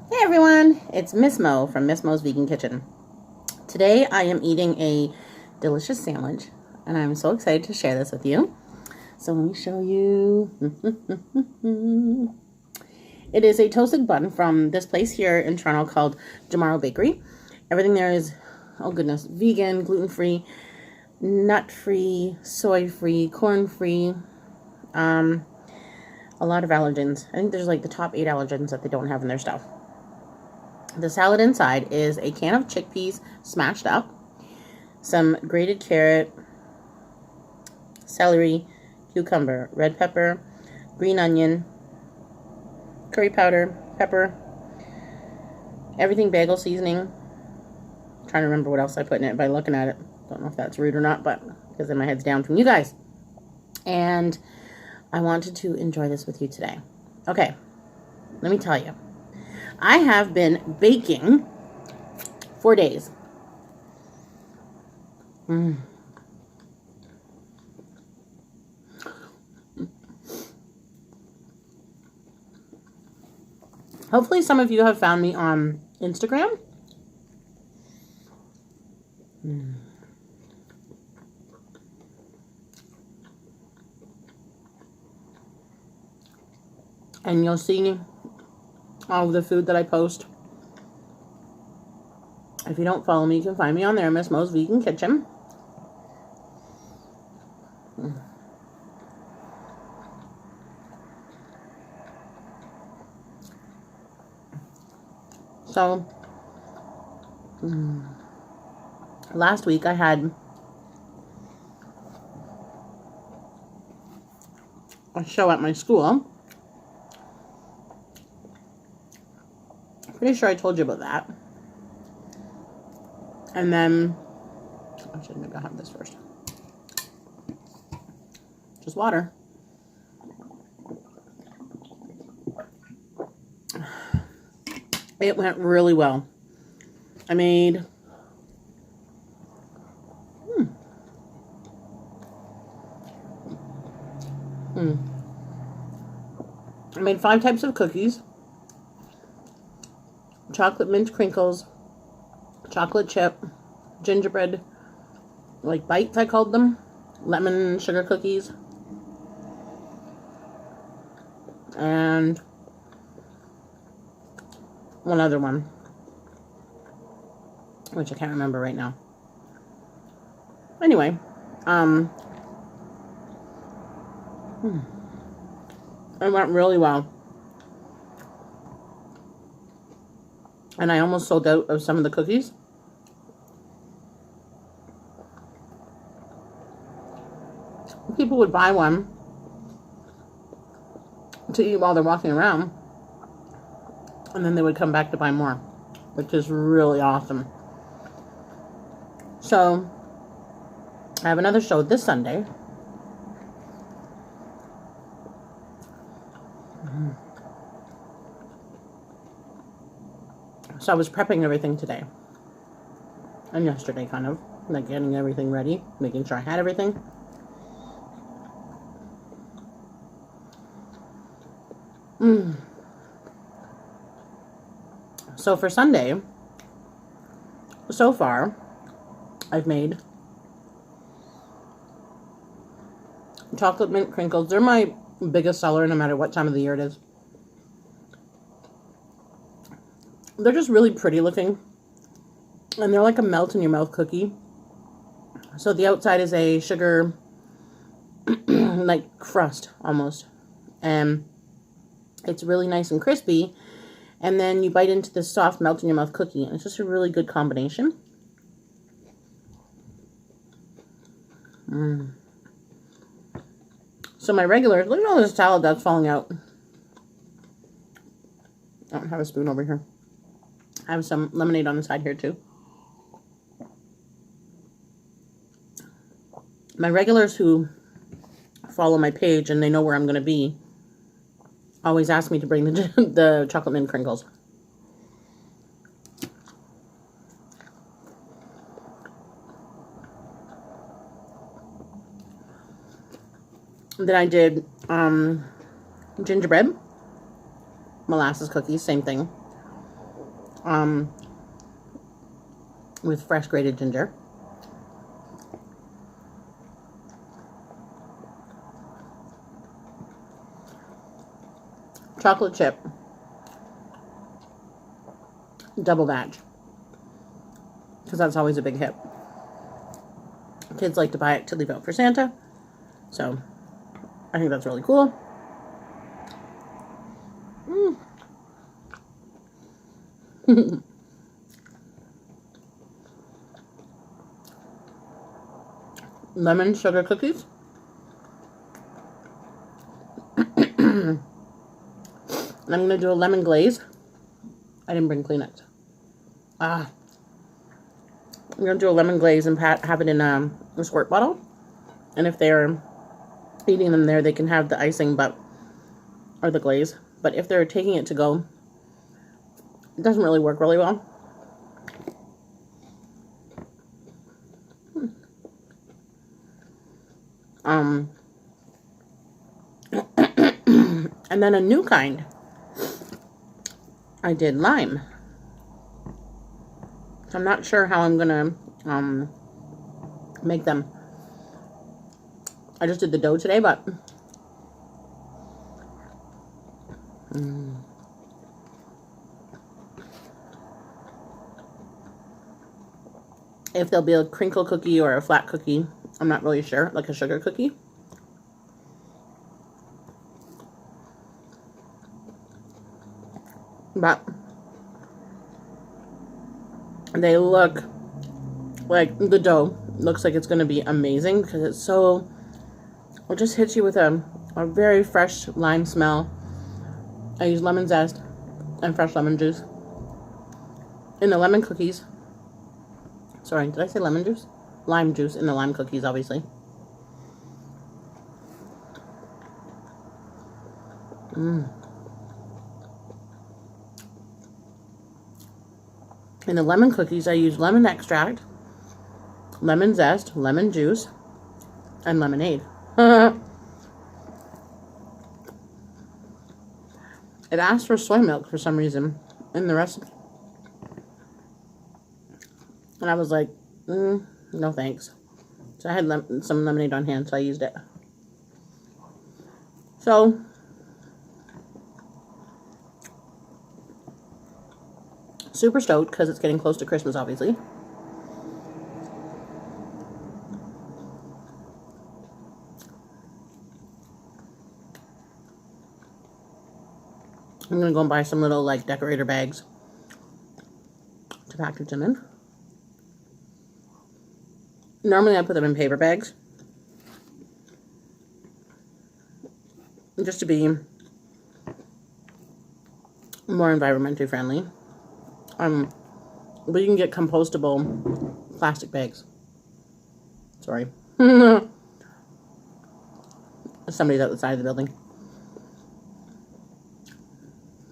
Hey everyone, it's Miss Mo from Miss Mo's Vegan Kitchen. Today I am eating a delicious sandwich and I'm so excited to share this with you. So let me show you. It is a toasted bun from this place here in Toronto called Jamaro Bakery. Everything there is, oh goodness, vegan, gluten-free, nut-free, soy-free, corn-free, a lot of allergens. I think there's like the top 8 allergens that they don't have in their stuff. The salad inside is a can of chickpeas smashed up, some grated carrot, celery, cucumber, red pepper, green onion, curry powder, pepper, everything bagel seasoning. I'm trying to remember what else I put in it by looking at it. Don't know if that's rude or not, but because then my head's down from you guys. And I wanted to enjoy this with you today. Okay, let me tell you. I have been baking for days. Hopefully some of you have found me on Instagram. And you'll see all of the food that I post. If you don't follow me, you can find me on there, Miss Mo's Vegan Kitchen. So, last week I had a show at my school. Pretty sure I told you about that. And then, actually, maybe I'll have this first. Just water. It went really well. I made I made 5 types of cookies. Chocolate mint crinkles, chocolate chip, gingerbread, like bites I called them, lemon sugar cookies, and one other one, which I can't remember right now. Anyway, it went really well. And I almost sold out of some of the cookies. People would buy one to eat while they're walking around. And then they would come back to buy more, which is really awesome. So, I have another show this Sunday. So I was prepping everything today. And yesterday, kind of. Like getting everything ready. Making sure I had everything. So for Sunday, so far, I've made chocolate mint crinkles. They're my biggest seller no matter what time of the year it is. They're just really pretty looking. And they're like a melt in your mouth cookie. So the outside is a sugar like crust almost. And it's really nice and crispy. And then you bite into this soft melt in your mouth cookie. And it's just a really good combination. So my regular, look at all this salad that's falling out. I don't have a spoon over here. I have some lemonade on the side here too. My regulars who follow my page and they know where I'm going to be always ask me to bring the chocolate mint crinkles. Then I did gingerbread, molasses cookies, same thing. with fresh grated ginger. Chocolate chip double batch, because that's always a big hit. Kids like to buy it to leave out for Santa, so I think that's really cool. Lemon sugar cookies. And I'm going to do a lemon glaze. I didn't bring Kleenex. I'm going to do a lemon glaze and have it in a squirt bottle. And if they're eating them there, they can have the icing or the glaze. But if they're taking it to go, it doesn't really work really well. And then a new kind, I did lime. So I'm not sure how I'm gonna make them. I just did the dough today, but if there'll be a crinkle cookie or a flat cookie, I'm not really sure, like a sugar cookie. But they look like, the dough looks like it's going to be amazing because it's so, it just hits you with a very fresh lime smell. I use lemon zest and fresh lemon juice in the lemon cookies. Sorry, did I say lemon juice? Lime juice in the lime cookies, obviously. In the lemon cookies, I use lemon extract, lemon zest, lemon juice, and lemonade. It asked for soy milk for some reason in the recipe. And I was like, no thanks. So I had some lemonade on hand, so I used it. So super stoked because it's getting close to Christmas, obviously. I'm gonna go and buy some little like decorator bags to package them in. Normally I put them in paper bags just to be more environmentally friendly. But you can get compostable plastic bags. Sorry. Somebody's out the side of the building.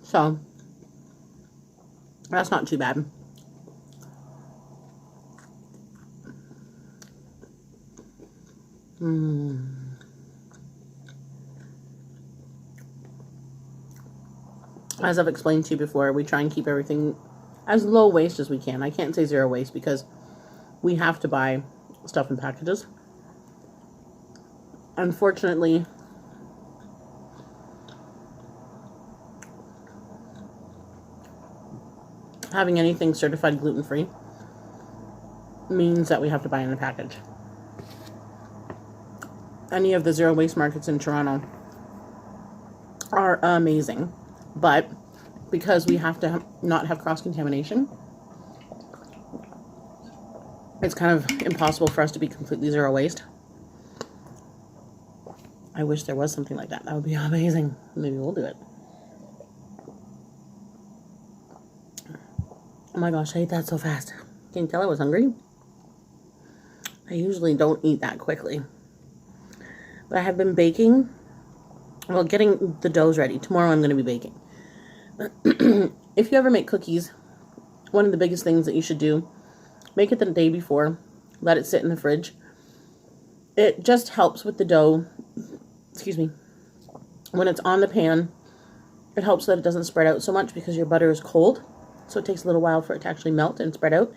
So, that's not too bad. As I've explained to you before, we try and keep everything as low waste as we can. I can't say zero waste because we have to buy stuff in packages. Unfortunately, having anything certified gluten-free means that we have to buy in a package. Any of the zero waste markets in Toronto are amazing, but because we have to not have cross-contamination, it's kind of impossible for us to be completely zero waste. I wish there was something like that. That would be amazing. Maybe we'll do it. Oh my gosh, I ate that so fast. Can you tell I was hungry? I usually don't eat that quickly. But I have been baking, well, getting the doughs ready. Tomorrow I'm going to be baking. If you ever make cookies, one of the biggest things that you should do, make it the day before. Let it sit in the fridge. It just helps with the dough. Excuse me. When it's on the pan, it helps that it doesn't spread out so much because your butter is cold. So it takes a little while for it to actually melt and spread out.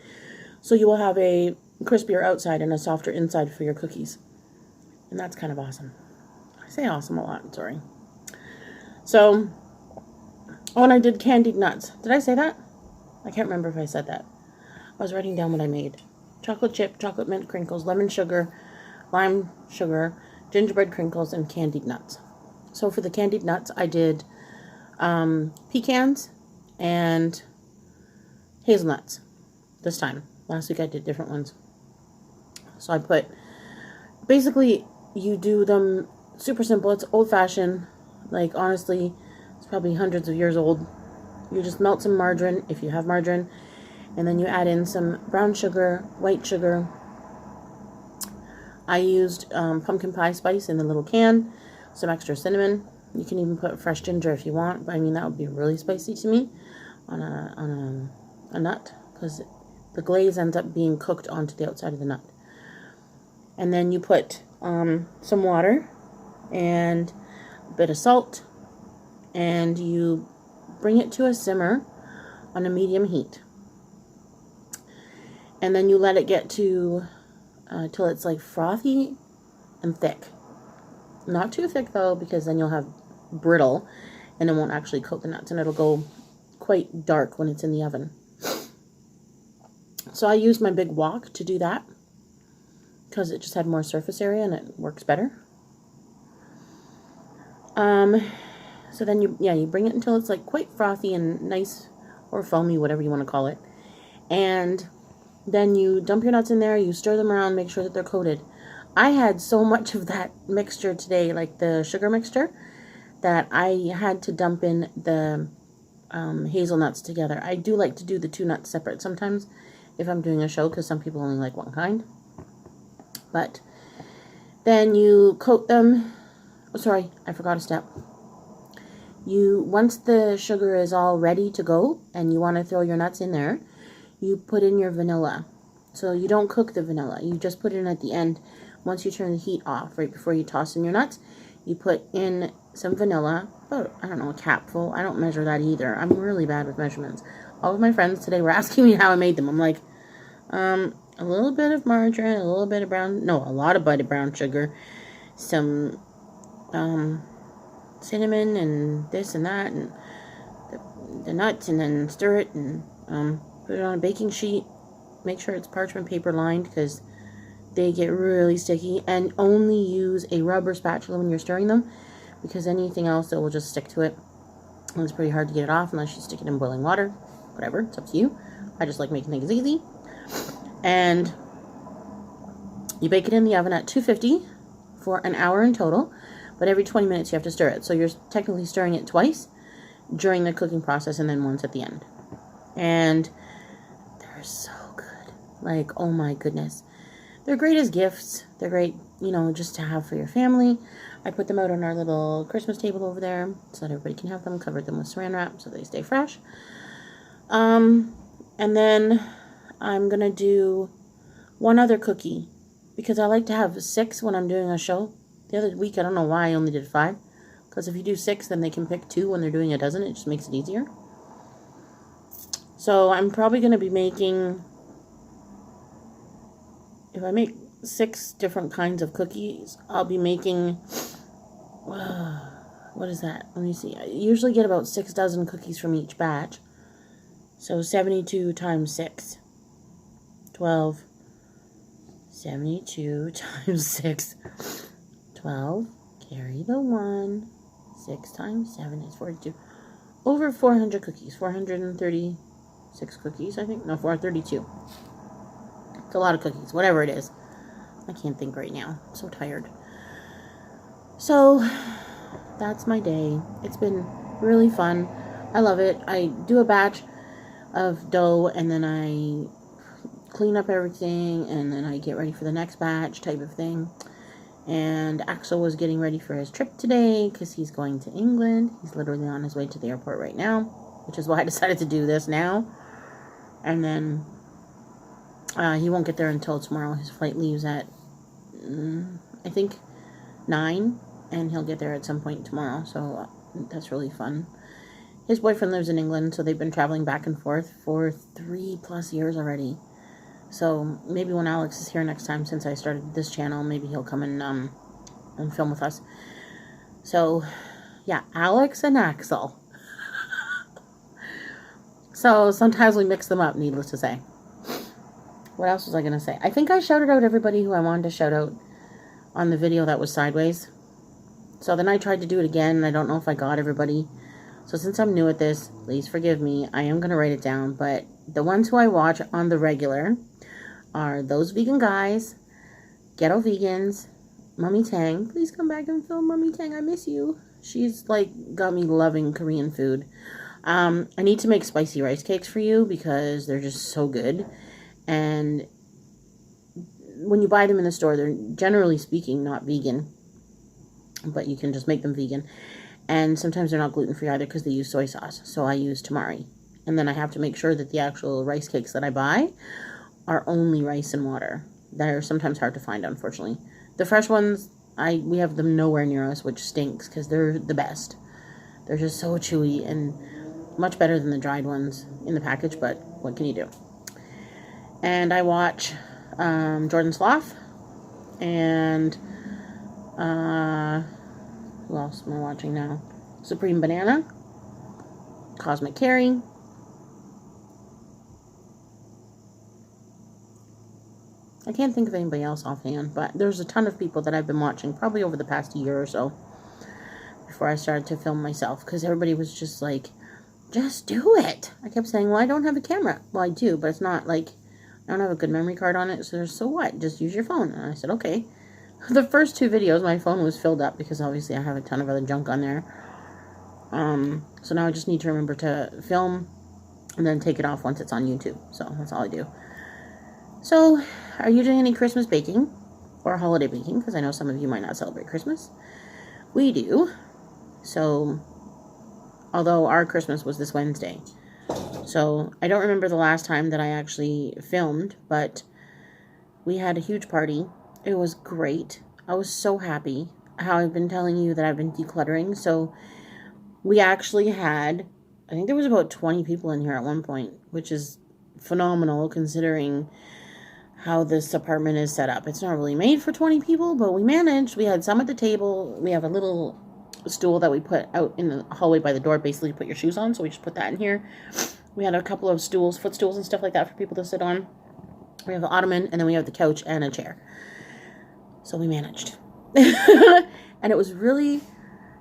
So you will have a crispier outside and a softer inside for your cookies. And that's kind of awesome. I say awesome a lot, sorry. So, oh, and I did candied nuts. Did I say that? I can't remember if I said that. I was writing down what I made. Chocolate chip, chocolate mint crinkles, lemon sugar, lime sugar, gingerbread crinkles, and candied nuts. So for the candied nuts, I did pecans and hazelnuts this time. Last week I did different ones. So I put, basically you do them super simple. It's old-fashioned. Like, honestly, it's probably hundreds of years old. You just melt some margarine, if you have margarine, and then you add in some brown sugar, white sugar. I used pumpkin pie spice in the little can, some extra cinnamon. You can even put fresh ginger if you want, but I mean, that would be really spicy to me on a nut, because the glaze ends up being cooked onto the outside of the nut. And then you put some water and a bit of salt, and you bring it to a simmer on a medium heat. And then you let it get to till it's like frothy and thick. Not too thick though, because then you'll have brittle and it won't actually coat the nuts, and it'll go quite dark when it's in the oven. So I used my big wok to do that because it just had more surface area and it works better. So then you bring it until it's like quite frothy and nice, or foamy, whatever you want to call it. And then you dump your nuts in there, you stir them around, make sure that they're coated. I had so much of that mixture today, like the sugar mixture, that I had to dump in the hazelnuts together. I do like to do the two nuts separate sometimes if I'm doing a show, because some people only like one kind. But then you coat them. Oh, sorry, I forgot a step. Once the sugar is all ready to go and you want to throw your nuts in there, you put in your vanilla. So you don't cook the vanilla. You just put it in at the end. Once you turn the heat off, right before you toss in your nuts, you put in some vanilla. Oh, I don't know, a capful. I don't measure that either. I'm really bad with measurements. All of my friends today were asking me how I made them. I'm like, a little bit of margarine, a little bit of a lot of brown sugar, some cinnamon and this and that, and the nuts, and then stir it and put it on a baking sheet. Make sure it's parchment paper lined, because they get really sticky. And only use a rubber spatula when you're stirring them, because anything else, it will just stick to it. And it's pretty hard to get it off unless you stick it in boiling water. Whatever, it's up to you. I just like making things easy. And you bake it in the oven at 250 for an hour in total. But every 20 minutes you have to stir it. So you're technically stirring it twice during the cooking process, and then once at the end. And they're so good. Like, oh my goodness. They're great as gifts. They're great, just to have for your family. I put them out on our little Christmas table over there so that everybody can have them. Covered them with saran wrap so they stay fresh. And then I'm going to do one other cookie, because I like to have 6 when I'm doing a show. The other week, I don't know why I only did 5. Because if you do 6, then they can pick 2 when they're doing a dozen. It just makes it easier. So I'm probably going to be making, if I make 6 different kinds of cookies, I'll be making, what is that? Let me see. I usually get about 6 dozen cookies from each batch. So 72 times 6. 12. 72 times 6. 12, carry the 1, 6 times 7 is 42. Over 400 cookies. 436 cookies, I think. No, 432. It's a lot of cookies, whatever it is. I can't think right now. I'm so tired. So, that's my day. It's been really fun. I love it. I do a batch of dough, and then I clean up everything, and then I get ready for the next batch type of thing. And Axel was getting ready for his trip today because he's going to England. He's literally on his way to the airport right now, which is why I decided to do this now. And then he won't get there until tomorrow. His flight leaves at, I think, 9, and he'll get there at some point tomorrow. So that's really fun. His boyfriend lives in England, so they've been traveling back and forth for 3+ years already. So maybe when Alex is here next time, since I started this channel, maybe he'll come and film with us. So, yeah, Alex and Axel. So sometimes we mix them up, needless to say. What else was I going to say? I think I shouted out everybody who I wanted to shout out on the video that was sideways. So then I tried to do it again, and I don't know if I got everybody. So since I'm new at this, please forgive me. I am going to write it down. But the ones who I watch on the regular are Those Vegan Guys, Ghetto Vegans, Mummy Tang. Please come back and film Mummy Tang. I miss you. She's like got me loving Korean food. I need to make spicy rice cakes for you because they're just so good. And when you buy them in the store, they're generally speaking not vegan. But you can just make them vegan. And sometimes they're not gluten-free either because they use soy sauce. So I use tamari. And then I have to make sure that the actual rice cakes that I buy are only rice and water. They're sometimes hard to find, unfortunately. The fresh ones, we have them nowhere near us, which stinks because they're the best. They're just so chewy and much better than the dried ones in the package, but what can you do? And I watch Jordan Sloth and who else am I watching now? Supreme Banana, Cosmic Carry, I can't think of anybody else offhand, but there's a ton of people that I've been watching probably over the past year or so before I started to film myself, because everybody was just like, just do it. I kept saying, well, I don't have a camera. Well, I do, but it's not like, I don't have a good memory card on it, so what? Just use your phone. And I said, okay. The first 2 videos, my phone was filled up because obviously I have a ton of other junk on there. So now I just need to remember to film and then take it off once it's on YouTube. So that's all I do. So, are you doing any Christmas baking or holiday baking? Because I know some of you might not celebrate Christmas. We do. So, although our Christmas was this Wednesday. So, I don't remember the last time that I actually filmed, but we had a huge party. It was great. I was so happy. How I've been telling you that I've been decluttering. So, we actually had, I think there was about 20 people in here at one point, which is phenomenal considering how this apartment is set up. It's not really made for 20 people, but we managed. We had some at the table. We have a little stool that we put out in the hallway by the door, basically to put your shoes on, so we just put that in here. We had a couple of stools, footstools and stuff like that for people to sit on. We have an ottoman, and then we have the couch and a chair. So we managed. And it was really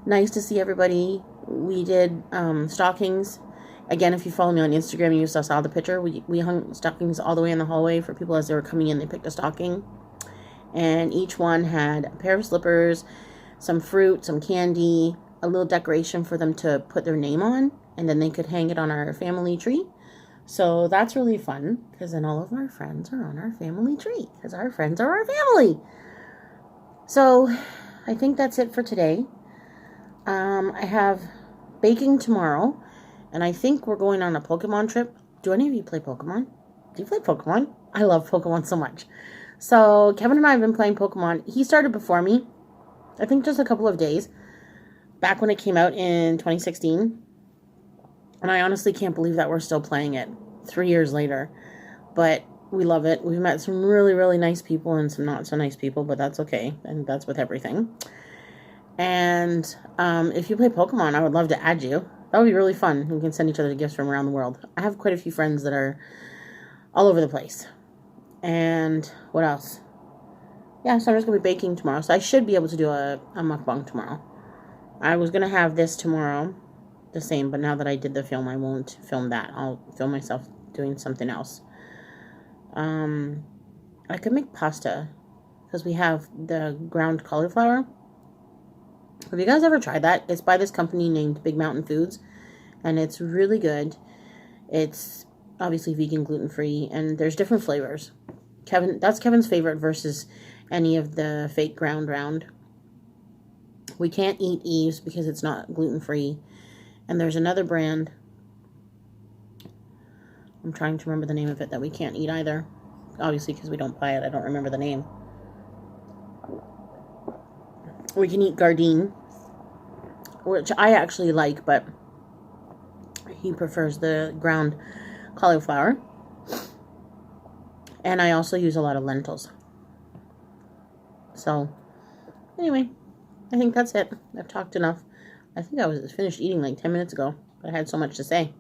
nice to see everybody. We did stockings. Again, if you follow me on Instagram, you saw the picture. We hung stockings all the way in the hallway for people as they were coming in. They picked a stocking. And each one had a pair of slippers, some fruit, some candy, a little decoration for them to put their name on. And then they could hang it on our family tree. So that's really fun, because then all of our friends are on our family tree, because our friends are our family. So I think that's it for today. I have baking tomorrow. And I think we're going on a Pokemon trip. Do any of you play Pokemon? Do you play Pokemon? I love Pokemon so much. So, Kevin and I have been playing Pokemon. He started before me. I think just a couple of days. Back when it came out in 2016. And I honestly can't believe that we're still playing it 3 years later. But we love it. We've met some really, really nice people and some not so nice people. But that's okay. And that's with everything. And if you play Pokemon, I would love to add you. That would be really fun. We can send each other gifts from around the world. I have quite a few friends that are all over the place. And what else? Yeah, so I'm just going to be baking tomorrow. So I should be able to do a mukbang tomorrow. I was going to have this tomorrow, the same. But now that I did the film, I won't film that. I'll film myself doing something else. I could make pasta. Because we have the ground cauliflower. Have you guys ever tried that? It's by this company named Big Mountain Foods, and it's really good. It's obviously vegan, gluten-free, and there's different flavors. That's Kevin's favorite versus any of the fake ground round. We can't eat Eve's because it's not gluten-free, and there's another brand. I'm trying to remember the name of it that we can't eat either. Obviously, because we don't buy it, I don't remember the name. We can eat Gardein, which I actually like, but He prefers the ground cauliflower. And I also use a lot of lentils. So, anyway, I think that's it. I've talked enough. I think I was finished eating like 10 minutes ago, but I had so much to say.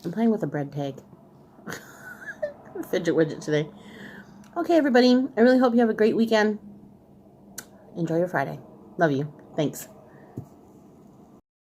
I'm playing with a bread tag. Fidget widget today. Okay, everybody. I really hope you have a great weekend. Enjoy your Friday. Love you. Thanks.